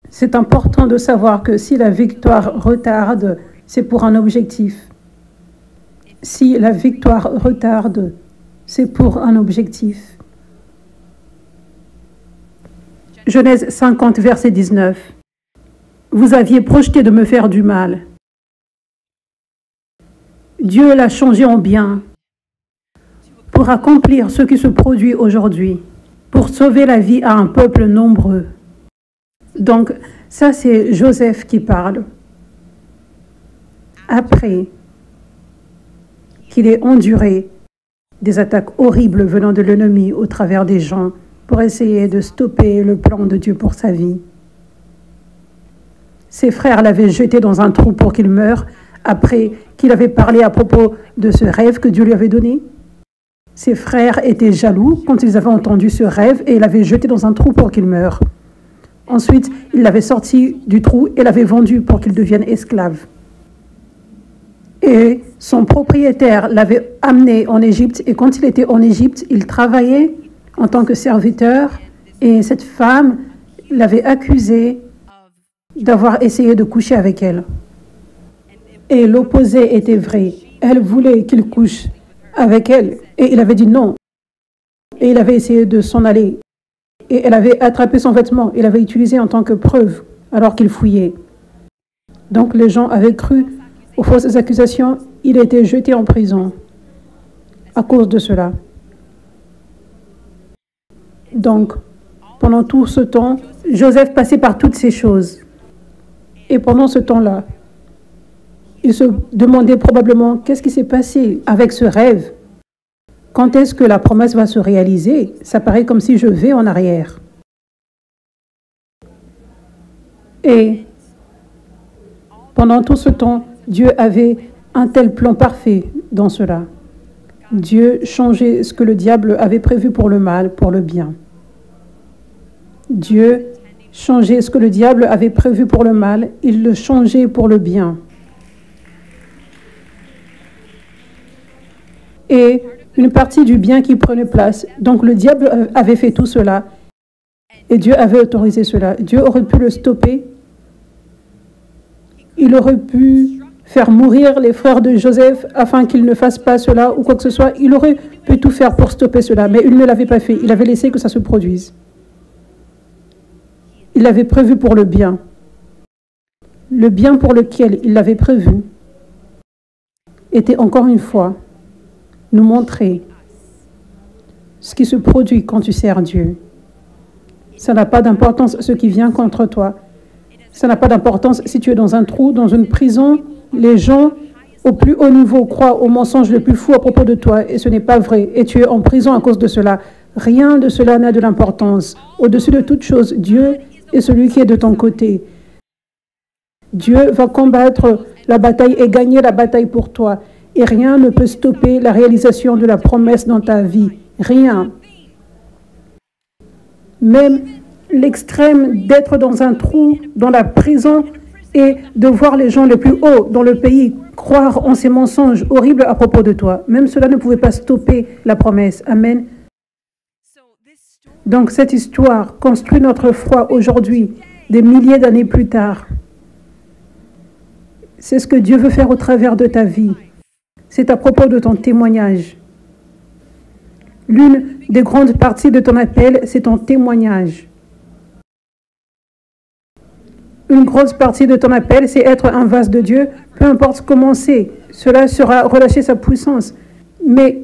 C'est important de savoir que si la victoire retarde, c'est pour un objectif. Si la victoire retarde, c'est pour un objectif. Genèse 50, verset 19. Vous aviez projeté de me faire du mal. Dieu l'a changé en bien pour accomplir ce qui se produit aujourd'hui, pour sauver la vie à un peuple nombreux. Donc, ça c'est Joseph qui parle. Après qu'il ait enduré des attaques horribles venant de l'ennemi au travers des gens pour essayer de stopper le plan de Dieu pour sa vie. Ses frères l'avaient jeté dans un trou pour qu'il meure après qu'il avait parlé à propos de ce rêve que Dieu lui avait donné. Ses frères étaient jaloux quand ils avaient entendu ce rêve et l'avaient jeté dans un trou pour qu'il meure. Ensuite, il l'avait sorti du trou et l'avait vendu pour qu'il devienne esclave. Et son propriétaire l'avait amené en Égypte et quand il était en Égypte, il travaillait en tant que serviteur et cette femme l'avait accusé d'avoir essayé de coucher avec elle. Et l'opposé était vrai. Elle voulait qu'il couche avec elle et il avait dit non. Et il avait essayé de s'en aller. Et elle avait attrapé son vêtement et l'avait utilisé en tant que preuve alors qu'il fouillait. Donc les gens avaient cru aux fausses accusations. Il a été jeté en prison à cause de cela. Donc, pendant tout ce temps, Joseph passait par toutes ces choses. Et pendant ce temps-là, il se demandait probablement qu'est-ce qui s'est passé avec ce rêve. Quand est-ce que la promesse va se réaliser? Ça paraît comme si je vais en arrière. Et pendant tout ce temps, Dieu avait un tel plan parfait dans cela. Dieu changeait ce que le diable avait prévu pour le mal, pour le bien. Dieu changeait ce que le diable avait prévu pour le mal, il le changeait pour le bien. Et une partie du bien qui prenait place. Donc le diable avait fait tout cela et Dieu avait autorisé cela. Dieu aurait pu le stopper. Il aurait pu faire mourir les frères de Joseph afin qu'ils ne fassent pas cela ou quoi que ce soit. Il aurait pu tout faire pour stopper cela, mais il ne l'avait pas fait. Il avait laissé que ça se produise. Il l'avait prévu pour le bien. Le bien pour lequel il l'avait prévu était encore une fois nous montrer ce qui se produit quand tu sers Dieu. Ça n'a pas d'importance ce qui vient contre toi. Ça n'a pas d'importance si tu es dans un trou, dans une prison. Les gens au plus haut niveau croient au mensonge le plus fou à propos de toi et ce n'est pas vrai. Et tu es en prison à cause de cela. Rien de cela n'a de l'importance. Au-dessus de toute chose, Dieu est celui qui est de ton côté. Dieu va combattre la bataille et gagner la bataille pour toi. Et rien ne peut stopper la réalisation de la promesse dans ta vie. Rien. Même l'extrême d'être dans un trou, dans la prison, et de voir les gens les plus hauts dans le pays croire en ces mensonges horribles à propos de toi. Même cela ne pouvait pas stopper la promesse. Amen. Donc cette histoire construit notre foi aujourd'hui, des milliers d'années plus tard. C'est ce que Dieu veut faire au travers de ta vie. C'est à propos de ton témoignage. L'une des grandes parties de ton appel, c'est ton témoignage. Une grosse partie de ton appel, c'est être un vase de Dieu, peu importe comment c'est. Cela sera relâcher sa puissance. Mais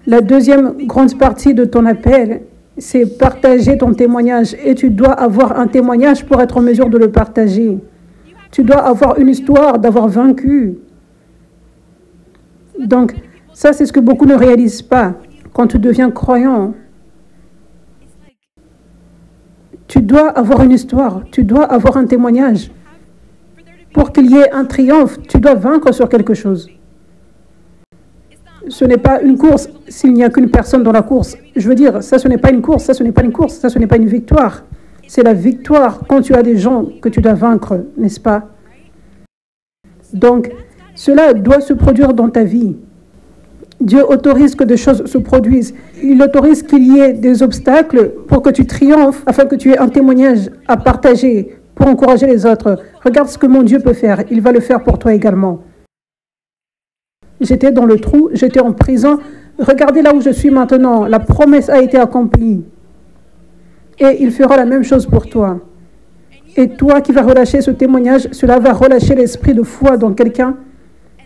la deuxième grande partie de ton appel, c'est partager ton témoignage. Et tu dois avoir un témoignage pour être en mesure de le partager. Tu dois avoir une histoire d'avoir vaincu. Donc, ça, c'est ce que beaucoup ne réalisent pas. Quand tu deviens croyant, tu dois avoir une histoire, tu dois avoir un témoignage. Pour qu'il y ait un triomphe, tu dois vaincre sur quelque chose. Ce n'est pas une course s'il n'y a qu'une personne dans la course. Je veux dire, ça, ce n'est pas une course, ça, ce n'est pas une course, ça, ce n'est pas une victoire. C'est la victoire quand tu as des gens que tu dois vaincre, n'est-ce pas? Donc, cela doit se produire dans ta vie. Dieu autorise que des choses se produisent. Il autorise qu'il y ait des obstacles pour que tu triomphes, afin que tu aies un témoignage à partager pour encourager les autres. Regarde ce que mon Dieu peut faire. Il va le faire pour toi également. J'étais dans le trou, j'étais en prison. Regardez là où je suis maintenant. La promesse a été accomplie. Et il fera la même chose pour toi. Et toi qui vas relâcher ce témoignage, cela va relâcher l'esprit de foi dans quelqu'un.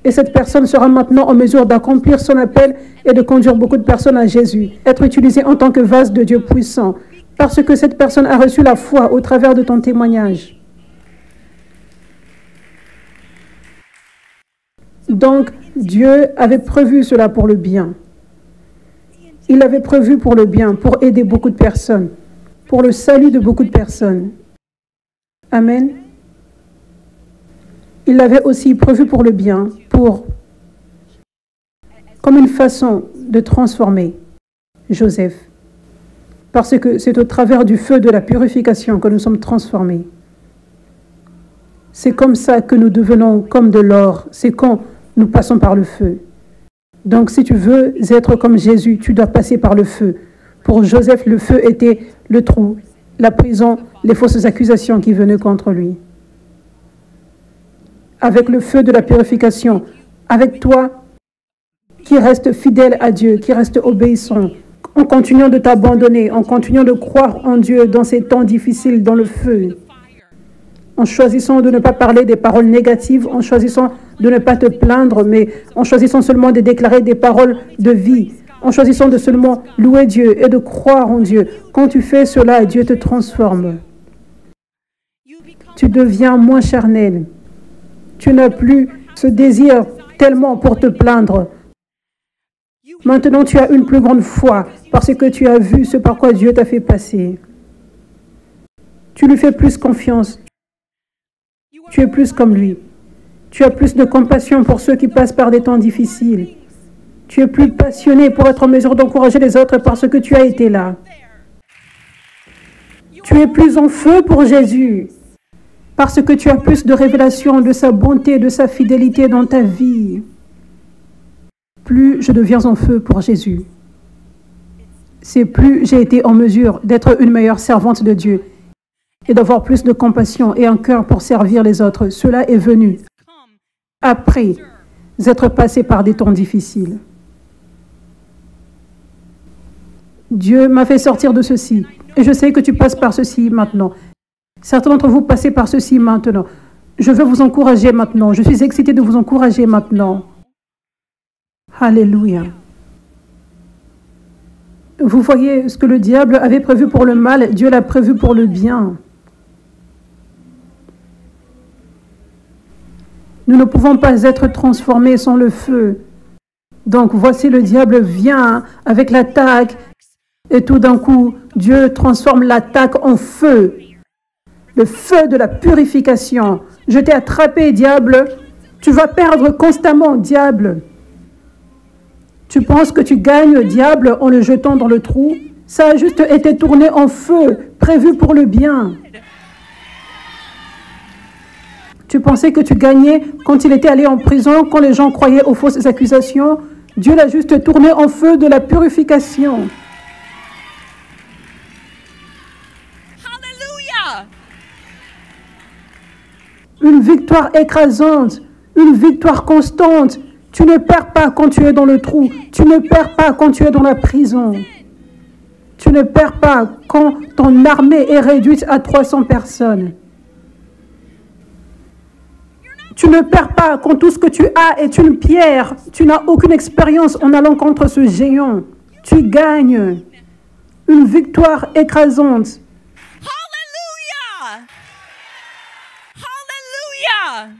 Et cette personne sera maintenant en mesure d'accomplir son appel et de conduire beaucoup de personnes à Jésus. Être utilisée en tant que vase de Dieu puissant. Parce que cette personne a reçu la foi au travers de ton témoignage. Donc, Dieu avait prévu cela pour le bien. Il l'avait prévu pour le bien, pour aider beaucoup de personnes, pour le salut de beaucoup de personnes. Amen. Il l'avait aussi prévu pour le bien, comme une façon de transformer Joseph. Parce que c'est au travers du feu de la purification que nous sommes transformés. C'est comme ça que nous devenons comme de l'or. C'est quand nous passons par le feu. Donc si tu veux être comme Jésus, tu dois passer par le feu. Pour Joseph, le feu était le trou, la prison, les fausses accusations qui venaient contre lui. Avec le feu de la purification, avec toi qui reste fidèle à Dieu, qui reste obéissant, en continuant de t'abandonner, en continuant de croire en Dieu dans ces temps difficiles, dans le feu, en choisissant de ne pas parler des paroles négatives, en choisissant de ne pas te plaindre, mais en choisissant seulement de déclarer des paroles de vie, en choisissant de seulement louer Dieu et de croire en Dieu. Quand tu fais cela, Dieu te transforme. Tu deviens moins charnel. Tu n'as plus ce désir tellement pour te plaindre. Maintenant, tu as une plus grande foi parce que tu as vu ce par quoi Dieu t'a fait passer. Tu lui fais plus confiance. Tu es plus comme lui. Tu as plus de compassion pour ceux qui passent par des temps difficiles. Tu es plus passionné pour être en mesure d'encourager les autres parce que tu as été là. Tu es plus en feu pour Jésus parce que tu as plus de révélations de sa bonté, de sa fidélité dans ta vie. Plus je deviens en feu pour Jésus, c'est plus j'ai été en mesure d'être une meilleure servante de Dieu et d'avoir plus de compassion et un cœur pour servir les autres. Cela est venu après être passé par des temps difficiles. Dieu m'a fait sortir de ceci et je sais que tu passes par ceci maintenant. Certains d'entre vous passez par ceci maintenant. Je veux vous encourager maintenant. Je suis excitée de vous encourager maintenant. Alléluia. Vous voyez ce que le diable avait prévu pour le mal, Dieu l'a prévu pour le bien. Nous ne pouvons pas être transformés sans le feu. Donc voici le diable vient avec l'attaque et tout d'un coup, Dieu transforme l'attaque en feu. Le feu de la purification. Je t'ai attrapé, diable. Tu vas perdre constamment, diable. Tu penses que tu gagnes, diable, en le jetant dans le trou? Ça a juste été tourné en feu, prévu pour le bien. Tu pensais que tu gagnais quand il était allé en prison, quand les gens croyaient aux fausses accusations? Dieu l'a juste tourné en feu de la purification. Hallelujah! Une victoire écrasante, une victoire constante. Tu ne perds pas quand tu es dans le trou. Tu ne perds pas quand tu es dans la prison. Tu ne perds pas quand ton armée est réduite à 300 personnes. Tu ne perds pas quand tout ce que tu as est une pierre. Tu n'as aucune expérience en allant contre ce géant. Tu gagnes une victoire écrasante. Hallelujah! Hallelujah!